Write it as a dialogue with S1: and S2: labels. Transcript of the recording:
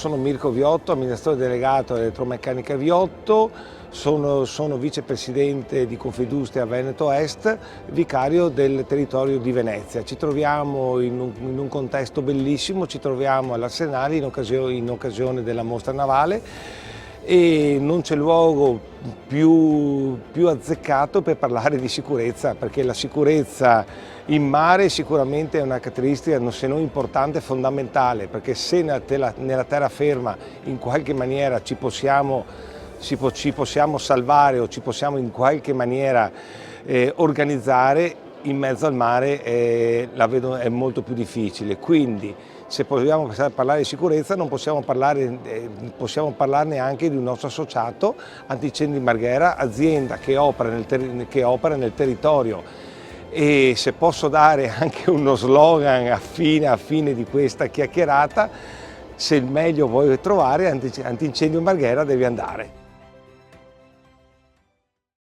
S1: sono Mirko Viotto, amministratore delegato dell'Elettromeccanica Viotto, sono vicepresidente di Confindustria Veneto Est, vicario del territorio di Venezia. Ci troviamo in un contesto bellissimo, ci troviamo all'Arsenale in occasione della mostra navale e non c'è luogo più azzeccato per parlare di sicurezza, perché la sicurezza in mare sicuramente è una caratteristica, se non importante, fondamentale, perché se nella terraferma in qualche maniera ci possiamo salvare o ci possiamo in qualche maniera organizzare, in mezzo al mare la vedo è molto più difficile. Quindi se vogliamo parlare di sicurezza non possiamo parlarne anche di un nostro associato Antincendio di Marghera, azienda che opera nel territorio. E se posso dare anche uno slogan a fine di questa chiacchierata: se il meglio vuoi trovare, Antincendio Marghera devi andare.